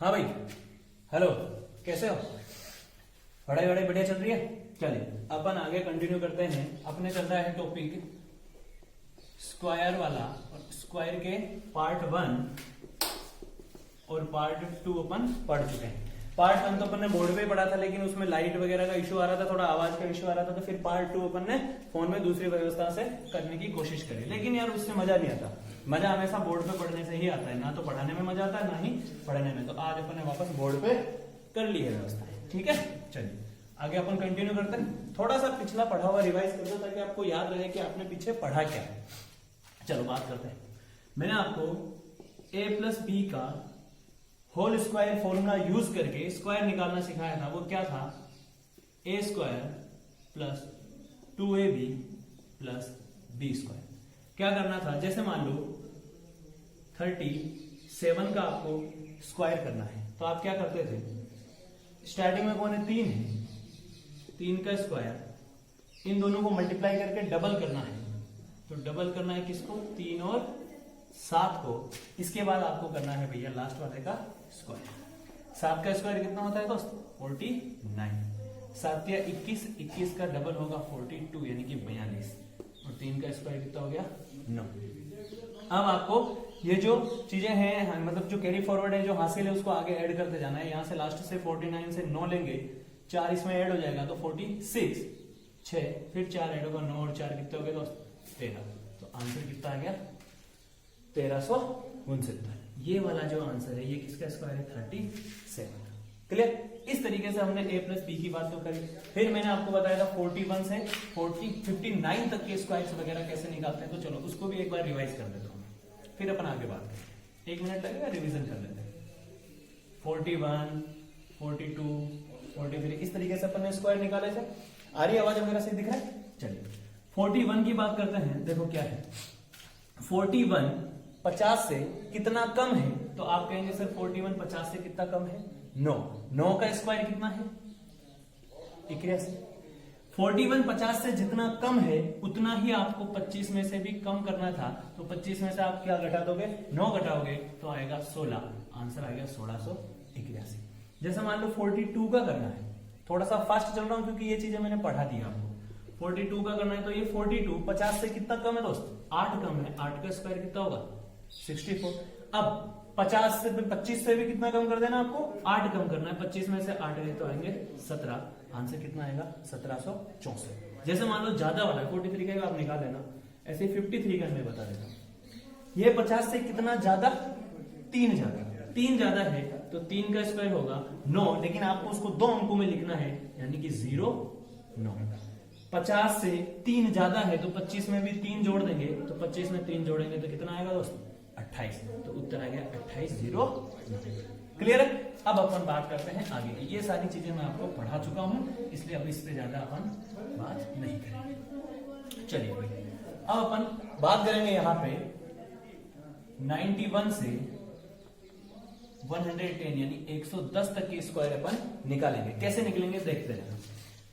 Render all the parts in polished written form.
हाँ भाई, हेलो, कैसे हो? पढ़ाई वढ़ाई बढ़िया चल रही है? चलिए अपन आगे कंटिन्यू करते हैं। अपने चल रहा है टॉपिक स्क्वायर वाला, और स्क्वायर के पार्ट 1 और पार्ट 2 अपन पढ़ चुके हैं। पार्ट 1 तो अपन ने बोर्ड पे पढ़ा था, लेकिन उसमें लाइट वगैरह का इशू आ रहा था, थोड़ा आवाज का इशू आ रहा था, तो फिर पार्ट 2 अपन ने फोन में दूसरी व्यवस्था से करने की कोशिश करी, लेकिन यार उससे मजा नहीं आता। मजा हमेशा बोर्ड पे पढ़ने से ही आता है, ना तो पढ़ाने में मजा आता है ना ही पढ़ने में। तो आज अपन ने वापस बोर्ड पे कर ली है व्यवस्था, ठीक है। चलिए आगे अपन कंटिन्यू करते हैं। थोड़ा सा पिछला पढ़ा हुआ रिवाइज कर दो ताकि आपको याद रहे कि आपने पीछे पढ़ा क्या है। चलो बात करते हैं। मैंने आपको a प्लस बी का होल स्क्वायर फॉर्मूला यूज करके स्क्वायर निकालना सिखाया था। वो क्या था? a square plus 2ab plus b square. क्या करना था? जैसे मान लो 37 का आपको स्क्वायर करना है, तो आप क्या करते थे? स्टार्टिंग में कौन है? 3 है, 3 का स्क्वायर, इन दोनों को मल्टीप्लाई करके डबल करना है। तो डबल करना है किसको? 3 और 7 को। इसके बाद आपको करना है भैया लास्ट वाले का स्क्वायर। 7 का स्क्वायर कितना होता है दोस्त? 49। 7 या 21, 21 का डबल होगा 42 यानी कि 42, और 3 का स्क्वायर कितना हो गया? 9। अब आपको ये जो चीजें हैं, मतलब जो कैरी फॉरवर्ड है, जो हासिल है, उसको आगे ऐड करते जाना है। यहां से लास्ट से 49 से 9 लेंगे, 4 इसमें ऐड हो जाएगा तो 46, 6 फिर 4 ऐड होगा, 9 और 4 कितने हो गए दोस्त? 13। तो आंसर कितना आ गया? 1369। ये वाला जो आंसर है ये किसका स्क्वायर है? 37। क्लियर? इस तरीके से हमने a प्लस बी की बात तो करी। फिर मैंने आपको बताया था 41 से 59 तक के स्क्वायर्स वगैरह कैसे निकालते हैं। तो चलो उसको भी एक बार रिवाइज कर देता हूँ, फिर अपन आगे बात करें। 1 मिनट लगेगा, रिवीजन कर लेते हैं। 41, 42, 43, इस तरीके से अपन ने स्क्वायर निकाले थे। आ रही आवाज वगैरह से दिख रहा है? चलिए 41 की बात करते हैं। देखो क्या है, 41 50 से कितना कम है? तो आप कहेंगे सर 41 50 से कितना कम है? 9। 9 का स्क्वायर कितना है? 81। 41 50 से जितना कम है उतना ही आपको 25 में से भी कम करना था। तो 25 में से आप क्या घटा दोगे? 9 घटाओगे तो आएगा 16। आंसर आ गया 1681। जैसे मान लो 42 का करना है, थोड़ा सा फास्ट चल रहा हूं क्योंकि ये चीजें मैंने पढ़ा दी आपको। 42 का करना है तो ये 42 50 से कितना कम है दोस्त? 8 कम है। 8 का स्क्वायर कितना होगा? 64। अब 50 से 25 से भी कितना कम कर देना आपको? 8 कम करना है। 25 में से 8 गए तो आएंगे 17। आंसर कितना आएगा? 1764। जैसे मान लो ज्यादा वाला 43 का आप निकाल लेना, ऐसे 53 का मैं बता देता हूं। ये 50 से कितना ज्यादा? 3 ज्यादा। 3 ज्यादा है तो 3 का स्क्वायर होगा 9, लेकिन आपको उसको 2 अंकों में लिखना है, यानी कि 0 9। 50 से 3 ज्यादा है तो 25 में भी 3 जोड़ देंगे, तो 25 में 3 जोड़ेंगे तो कितना आएगा दोस्त? 28। तो उत्तर आ गया 2809। क्लियर है? अब अपन बात करते हैं आगे की। ये सारी चीजें मैं आपको पढ़ा चुका हूं, इसलिए अब इस पे ज्यादा अपन बात नहीं करेंगे। चलिए भाई, अब अपन बात करेंगे यहां पे 91 से 110 यानी 110 तक के स्क्वायर अपन निकालेंगे। कैसे निकलेंगे देखते हैं।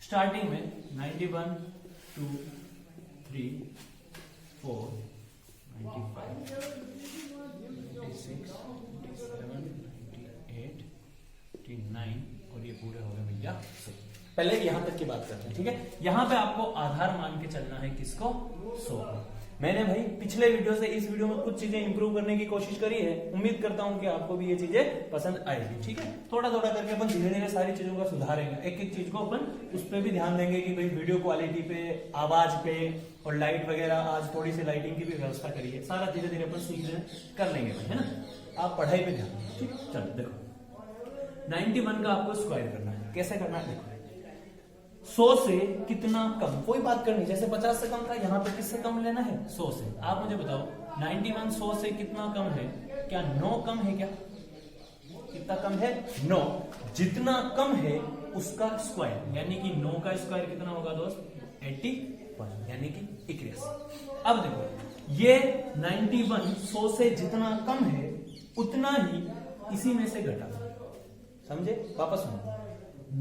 स्टार्टिंग में 91, 2, 3, 4, 95, 96, 97, 98, 89 और ये पूरे हो गए भैया 100। पहले यहां तक की बात करते हैं, ठीक है। यहां पे आपको आधार मान के चलना है किसको? 100 को। मैंने भाई पिछले वीडियो से इस वीडियो में कुछ चीजें इंप्रूव करने की कोशिश करी है। उम्मीद करता हूं कि आपको भी ये चीजें पसंद आएगी, ठीक है। थोड़ा थोड़ा करके अपन धीरे धीरे सारी चीजों का सुधारेंगे। एक एक चीज को अपन उस पर भी ध्यान देंगे कि भाई वीडियो क्वालिटी पे, आवाज पे और लाइट वगैरह, आज थोड़ी सी लाइटिंग की भी व्यवस्था करी है। सारा धीरे धीरे अपन सीख कर लेंगे भाई, है ना। आप पढ़ाई पे ध्यान दें, ठीक। चलो देखो 91 का आपको स्क्वायर करना है। कैसे करना है? देखो 100 से कितना कम, कोई बात करनी। जैसे 50 से कम था, यहाँ पे किससे कम लेना है? 100 से। आप मुझे बताओ 91 100 से कितना कम है? क्या 9 कम है? क्या कितना कम है? 9। जितना कम है उसका स्क्वायर, यानी कि 9 का स्क्वायर कितना होगा दोस्त? 81 यानी कि 81। अब देखो ये 91 100 से जितना कम है उतना ही इसी में से घटा। समझे? वापस सुनो,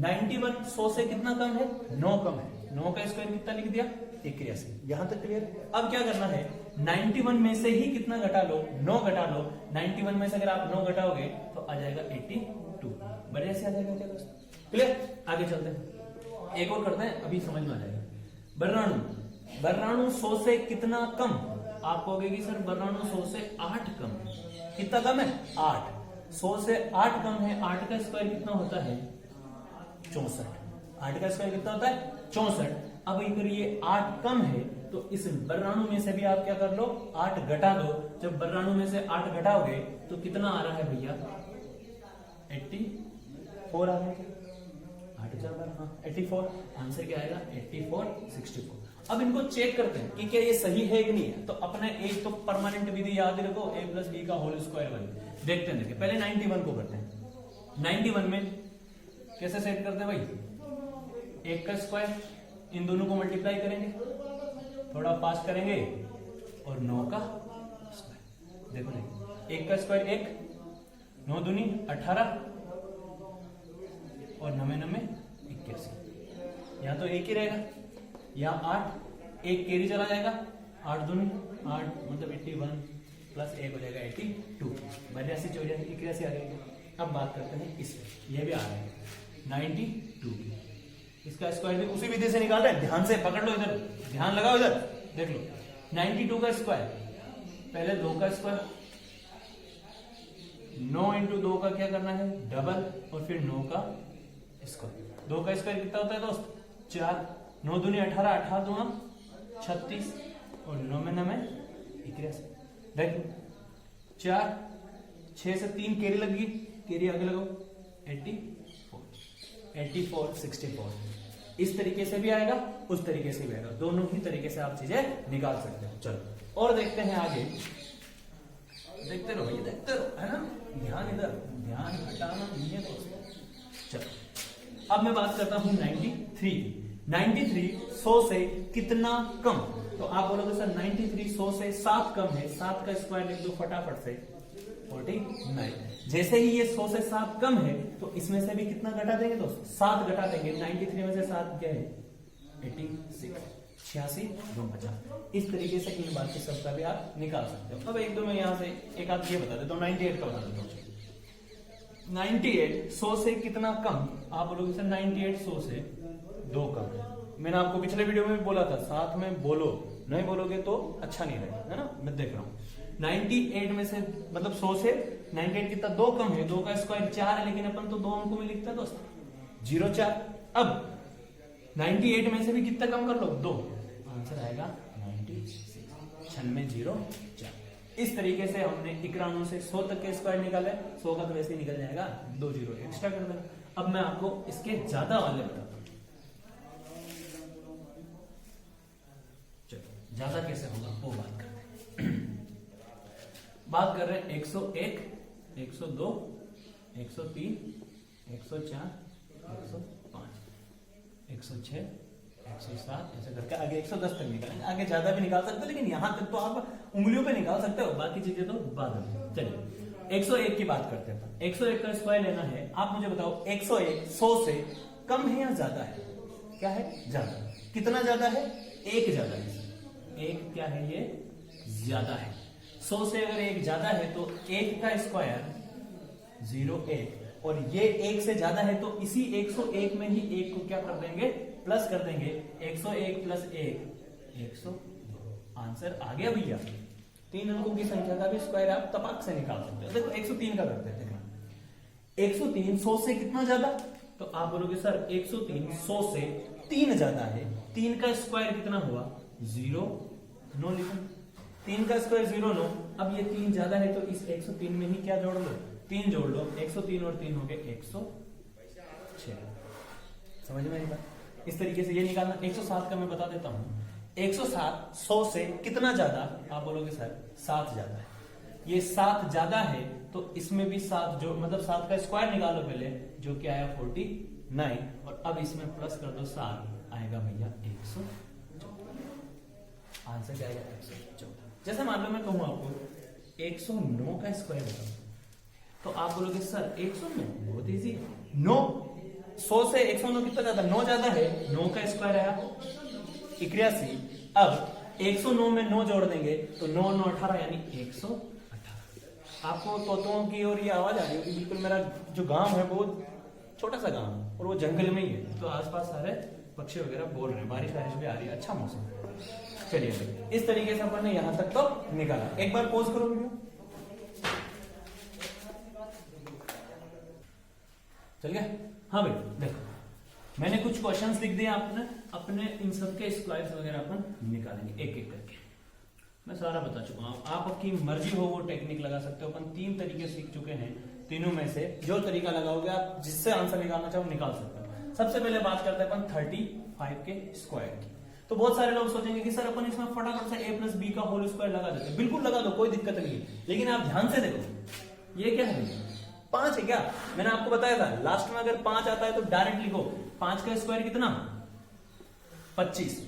91 100 से कितना कम है? 9 कम है। 9 का स्क्वायर कितना लिख दिया? 81। यहां तक क्लियर? अब क्या करना है? 91 में से ही कितना घटा लो? 9 घटा लो। 91 में से अगर आप 9 घटाओगे तो आ जाएगा 82, बढ़िया से आ जाएगा क्या दोस्तों? क्लियर? आगे चलते हैं, एक और करते हैं, अभी समझ में आ जाएगा। बर्राणु 100 से कितना कम? आप कहोगे कि सर बर्राणु 100 से 8 कम है। कितना कम है? 8। 100 से 8 कम है। 8 का स्क्वायर कितना होता है? 64। 8 का स्क्वायर कितना होता है? 64। अब अगर ये 8 कम है तो इस बर्राणु में से भी आप क्या कर लो? 8 घटा दो। जब बर्राणु में से 8 घटाओगे तो कितना आ रहा है भैया? 84 आ रहा है। 8 4 12, हाँ 84। आंसर क्या आएगा? 84 64। अब इनको चेक करते हैं कि क्या ये सही है कि नहीं है। तो अपने एक तो परमानेंट विधि याद रखो, a + b का होल स्क्वायर वाली। देखते हैं, देखिए पहले 91 को करते हैं। 91 में कैसे सेट करते हैं भाई? 1 का स्क्वायर, इन दोनों को मल्टीप्लाई करेंगे, थोड़ा फास्ट करेंगे, और 9 का स्क्वायर। देखो देखिए 1 का स्क्वायर 1, 9 दूनी 18, और 9 9 81। यहाँ तो एक ही रहेगा, यहाँ 8, एक कैरी चला जाएगा, 8 दूनी 8 मतलब 81 प्लस 1 हो जाएगा 82, 82 84 81 आ जाएगा। अब बात करते हैं इसमें, ये भी आ रहा है 92 की। इसका स्क्वायर भी उसी विधि से निकाल रहे हैं, ध्यान से पकड़ लो, इधर ध्यान लगाओ, इधर देख लो। 92 का स्क्वायर, पहले 2 का स्क्वायर, 9 × 2 का क्या करना है? डबल, और फिर 9 का स्क्वायर। 2 का स्क्वायर कितना होता है दोस्त? 4, 9 दूनी 18, 18 दूना 36, और 9 में 9 81। देखो 4, 6 से 3 कैरी लगी, कैरी आगे लगाओ, 84 64। इस तरीके से भी आएगा, उस तरीके से भी आएगा, दोनों ही तरीके से आप चीजें निकाल सकते हो। चलो और देखते हैं आगे, देखते रहो ये, देखते रहो, है ना? ध्यान इधर, ध्यान हटाना नहीं है दोस्तों। चलो अब मैं बात करता हूं 93 की। 93 100 से कितना कम? तो आप बोलोगे सर 93 100 से 7 कम है। 7 का स्क्वायर लिख दो फटाफट से, 49। जैसे ही ये 100 से 7 कम है तो इसमें से भी कितना घटा देंगे दोस्तों? 7 घटा देंगे। 93 में से 7 क्या है? 86, 86 2 50। इस तरीके से इन बाकी सबका भी आप निकाल सकते हो। अब एक दो मैं यहाँ से एक आध ये बता देता हूँ, 98 का बता देता हूँ। 98 100 से कितना कम? आप बोलोगे सर 98 100 से 2 कम। मैंने आपको पिछले वीडियो में भी बोला था, साथ में बोलो, नहीं बोलोगे तो अच्छा नहीं रहेगा, है ना? मैं देख रहा हूँ 98 में से मतलब 100 से 98 कितना? 2 कम है। 2 का स्क्वायर 4 है, लेकिन अपन तो 2 अंकों में लिखते हैं दोस्त, 0 4। अब 98 में से भी कितना कम कर लो? 2। आंसर आएगा 96, 96 0 4। इस तरीके से हमने 91 से 100 तक के स्क्वायर निकाले। 100 का तो वैसे ही निकल जाएगा, 2 0 एक्स्ट्रा कर देना। अब मैं आपको इसके ज्यादा वाले बताता हूं। चलो ज्यादा कैसे होगा वो बात करते हैं। बात कर रहे हैं 101, 102, 103, 104, 105, 106, 107, ऐसे करके आगे 110 तक निकालेंगे। आगे ज्यादा भी निकाल सकते हो, लेकिन यहां तक तो आप उंगलियों पे निकाल सकते हो, बाकी चीजें तो बाद में। चलिए 101 की बात करते हैं। 101 का स्क्वायर लेना है। आप मुझे बताओ 101 100 से कम है या ज्यादा है? क्या है? ज्यादा। कितना ज्यादा है? 1 ज्यादा है। 1 क्या है? ये ज्यादा है। 100 से अगर 1 ज्यादा है तो 1 का स्क्वायर 01, और ये 1 से ज्यादा है तो इसी 101 में ही 1 को क्या कर देंगे? प्लस कर देंगे। 101 प्लस 1 102। आंसर आ गया भैया। 3 अंकों की संख्या का भी स्क्वायर आप तपाक से निकाल सकते हो। देखो 103 का करते हैं। देखना 103 100 से कितना ज्यादा? तो आप बोलोगे सर 103 100 से 3 ज्यादा है। 3 का स्क्वायर कितना हुआ? 0 9 लिखो। 3 का स्क्वायर 0 9। अब ये 3 ज्यादा है तो इस 103 में ही क्या जोड़ लो? 3 जोड़ लो। 103 और 3 हो गए 106। समझ में आई बात? इस तरीके से ये निकालना। 107 का मैं बता देता हूं। 107 100 से कितना ज्यादा? आप बोलोगे सर 7 ज्यादा है। ये 7 ज्यादा है तो इसमें भी 7 जो मतलब 7 का स्क्वायर निकालो पहले, जो क्या आया 49, और अब इसमें प्लस कर दो 7, आएगा भैया 114। आंसर क्या आएगा? 114। जैसे मान लो मैं कहूं आपको 109 का स्क्वायर बताओ, तो आप बोलोगे सर 109 बहुत इजी है। 9 100 से 109 कितना ज्यादा? 9 ज्यादा है। 9 का स्क्वायर आया 81। अब 109 में 9 जोड़ देंगे तो 9 9 18 यानी 118। आपको तोतों की और ये आवाज आ रही होगी, बिल्कुल मेरा जो गांव है वो छोटा सा गांव है और वो जंगल में ही है, तो आसपास सारे पक्षी वगैरह बोल रहे हैं, बारिश भी आ रही है, अच्छा मौसम है। चलिए इस तरीके से अपन ने यहां तक तो निकाला। एक बार पॉज करो वीडियो, चल गया? हाँ भाई देखो, मैंने कुछ क्वेश्चंस लिख दिए, आपने अपने इन सब के स्क्वायर्स वगैरह अपन निकालेंगे एक एक करके। मैं सारा बता चुका हूं, आपकी मर्जी हो वो टेक्निक लगा सकते हो। अपन 3 तरीके सीख चुके हैं, तीनों में से जो तरीका लगाओगे आप, जिससे आंसर निकालना चाहो निकाल सकते हो। सबसे पहले बात करते हैं अपन 35 के स्क्वायर की। तो बहुत सारे लोग सोचेंगे कि सर अपन इसमें फटाफट से a प्लस बी का होल स्क्वायर लगा देते हैं। बिल्कुल लगा दो, कोई दिक्कत नहीं है, लेकिन आप ध्यान से देखो ये क्या है, 5 है क्या? मैंने आपको बताया था लास्ट में अगर 5 आता है तो डायरेक्ट लिखो 5 का स्क्वायर कितना, 25।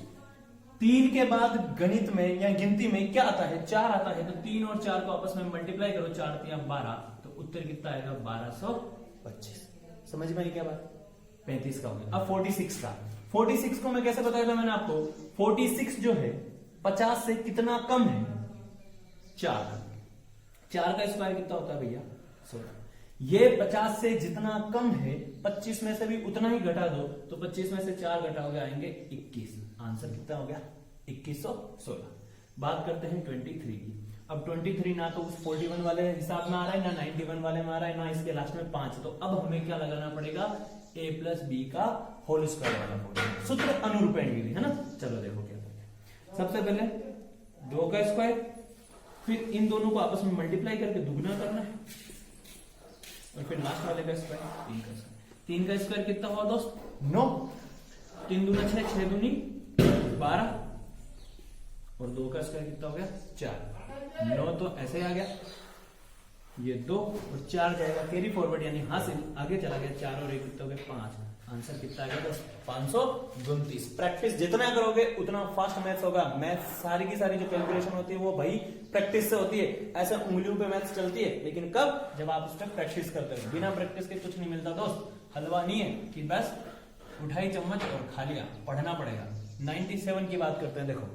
3 के बाद गणित में या गिनती में क्या आता है, 4 आता है, तो 3 और 4 को आपस में मल्टीप्लाई करो, 4 3 12, तो उत्तर कितना आएगा 1225। समझ में आई क्या बात? 35 का हो गया। अब 46 का, 46 को मैं कैसे बताया था मैंने आपको, 46 जो है 50 से कितना कम है, 4। 4 का स्क्वायर कितना होता है भैया, 16। ये 50 से जितना कम है, 25 में से भी उतना ही घटा दो, तो 25 में से 4 घटाओगे आएंगे 21। आंसर कितना हो गया, 2116। बात करते हैं 23 की। अब 23 ना तो उस 41 वाले हिसाब में आ रहा है, ना 91 वाले में आ रहा है, ना इसके लास्ट में 5। तो अब हमें क्या लगाना पड़ेगा, a प्लस बी का होल स्क्वायर वाला फॉर्मूला, सूत्र अनुरूपेण विधि है ना। चलो देखो क्या करेंगे। सबसे पहले 2 का स्क्वायर, फिर इन दोनों को आपस में मल्टीप्लाई करके दुगना करना है, और फिर लास्ट वाले का स्क्वायर 3 का स्क्वायर। 3 का स्क्वायर कितना हुआ दोस्त, 9। 3 दूना 6, 6 दूनी 12, और 2 का स्क्वायर कितना हो गया 4। 9 तो ऐसे आ गया, ये 2 और 4 जाएगा कैरी फॉरवर्ड यानी हासिल, आगे चला गया, 4 और 1 कितना हो गया 5। आंसर कितना आ गया दोस्त, 529। प्रैक्टिस जितना करोगे उतना फास्ट मैथ्स होगा। मैथ्स सारी की सारी जो कैलकुलेशन होती है वो भाई प्रैक्टिस से होती है, ऐसे उंगलियों पे मैथ्स चलती है, लेकिन कब, जब आप उस पर प्रैक्टिस करते हो। बिना प्रैक्टिस के कुछ नहीं मिलता दोस्त, हलवा नहीं है कि बस उठाई चम्मच और खा लिया, पढ़ना पड़ेगा। 97 की बात करते हैं, देखो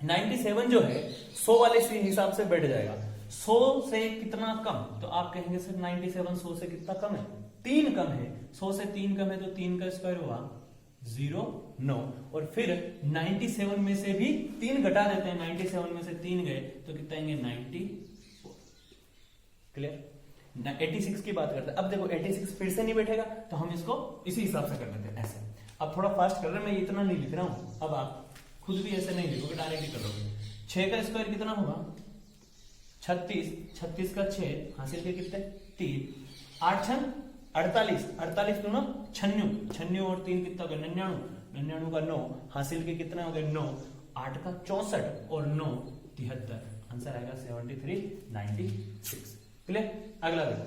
97 जो है 100 वाले हिसाब से बैठ जाएगा। 100 से कितना कम, तो आप कहेंगे सर 97 100 से कितना कम है, 3 कम है। 100 से 3 कम है तो 3 का स्क्वायर हुआ 0 9, और फिर 97 में से भी 3 घटा देते हैं, 97 में से 3 गए तो कितना आएंगे 94। क्लियर? 86 की बात करते हैं। अब देखो 86 फिर से नहीं बैठेगा, तो हम इसको इसी हिसाब से कर लेते हैं ऐसे। अब थोड़ा फास्ट कर रहे हैं, मैं इतना नहीं लिख रहा हूं, अब आप खुद भी ऐसे नहीं लिखोगे, डायरेक्ट ही करोगे। 6 का स्क्वायर कितना होगा 36, 36 का 6 हासिल के कितने 3, 8 6 48, 48 दूना 96, 96 और 3 कितना हो गया 99, 99 का 9 हासिल के कितना हो गया 9, 8 का 64 और 9 73। आंसर आएगा 7396। क्लियर? अगला देखो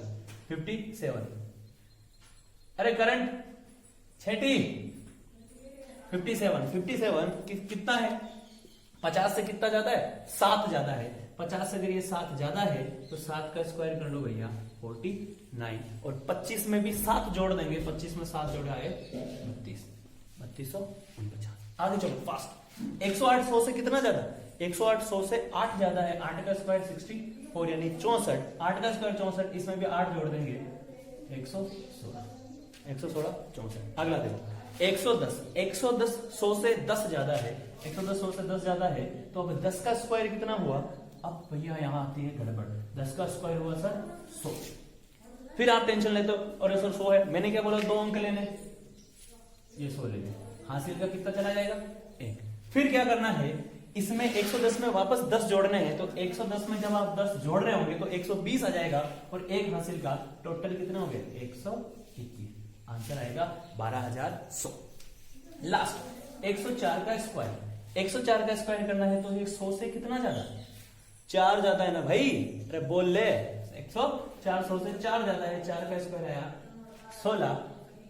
57। अरे करंट छेटी 57 कितना है, 50 से कितना ज्यादा है, 7 ज्यादा है। 50 से अगर ये 7 ज्यादा है तो 7 का स्क्वायर कर लो भैया 49, और 25 में भी 7 जोड़ देंगे, 25 में 7 जोड़ा है 3249। आगे चलो फास्ट। 108 100 से कितना ज्यादा, 108 100 से 8 ज्यादा है। 8 का स्क्वायर 64 यानी 64, 8 का स्क्वायर 64, इसमें भी 8 जोड़ देंगे 116, 64। अगला देखो 110, 110 100 से 10 ज्यादा है, 110 100 से 10 ज्यादा है, तो अब 10 का स्क्वायर कितना हुआ। अब भैया यहां आती है गड़बड़, 10 का स्क्वायर हुआ सर 100। फिर आप टेंशन लेते हो, और सर 100 है, मैंने क्या बोला 2 अंक लेने, ये 100 लेने, हासिल का कितना चला जाएगा 1। फिर क्या करना है, इसमें 110 में वापस 10 जोड़ने हैं, तो 110 में जब आप 10 जोड़ रहे होंगे तो 120 आ जाएगा, और 1 हासिल का टोटल कितना हो गया 121। आंसर आएगा 12100। लास्ट 104 का स्क्वायर, 104 का स्क्वायर करना है तो 100 से कितना ज्यादा, 4 ज्यादा है ना भाई, अरे बोल ले, 104 100 से 4 ज्यादा है, 4 का स्क्वायर आया 16,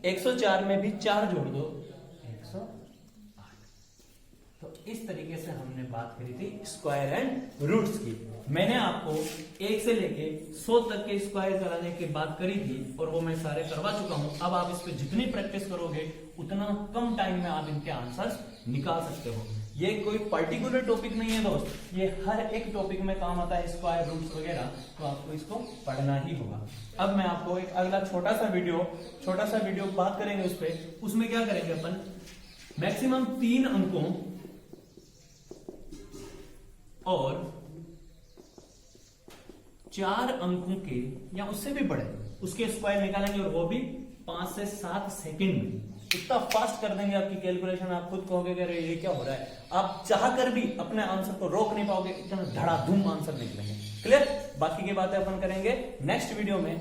104 में भी 4 जोड़ दो 108। तो इस तरीके से हमने बात करी थी स्क्वायर एंड रूट्स की। मैंने आपको 1 से लेके 100 तक के स्क्वायर कराने की बात करी थी, और वो मैं सारे करवा चुका हूं। अब आप इस पे जितनी प्रैक्टिस करोगे उतना कम टाइम में आप इनके आंसर्स निकाल सकते हो। ये कोई पर्टिकुलर टॉपिक नहीं है दोस्त, ये हर एक टॉपिक में काम आता है, स्क्वायर रूट्स वगैरह, तो आपको इसको पढ़ना ही होगा। अब मैं आपको एक अगला छोटा सा वीडियो बात करेंगे उस पर। उसमें क्या करेंगे अपन, मैक्सिमम 3 अंकों और 4 अंकों के या उससे भी बड़े उसके स्क्वायर निकालेंगे, और वो भी 5 से 7 सेकंड में। इतना फास्ट कर देंगे आपकी कैलकुलेशन, आप खुद कहोगे कि ये क्या हो रहा है। आप चाहकर भी अपने आंसर को रोक नहीं पाओगे, इतना धड़ाधूम आंसर निकलेंगे। क्लियर? बाकी की बातें अपन करेंगे नेक्स्ट वीडियो में।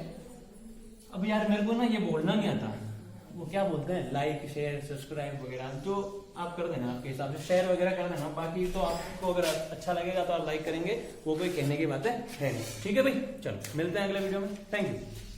अब यार मेरे को ना ये बोलना नहीं आता, वो क्या बोलते हैं, लाइक शेयर सब्सक्राइब वगैरह, जो आप कर देना आपके हिसाब से, शेयर वगैरह कर देना। बाकी तो आपको अगर अच्छा लगेगा तो आप लाइक करेंगे, वो कोई कहने की बात है नहीं। ठीक है भाई, चलो मिलते हैं अगले वीडियो में। Thank you.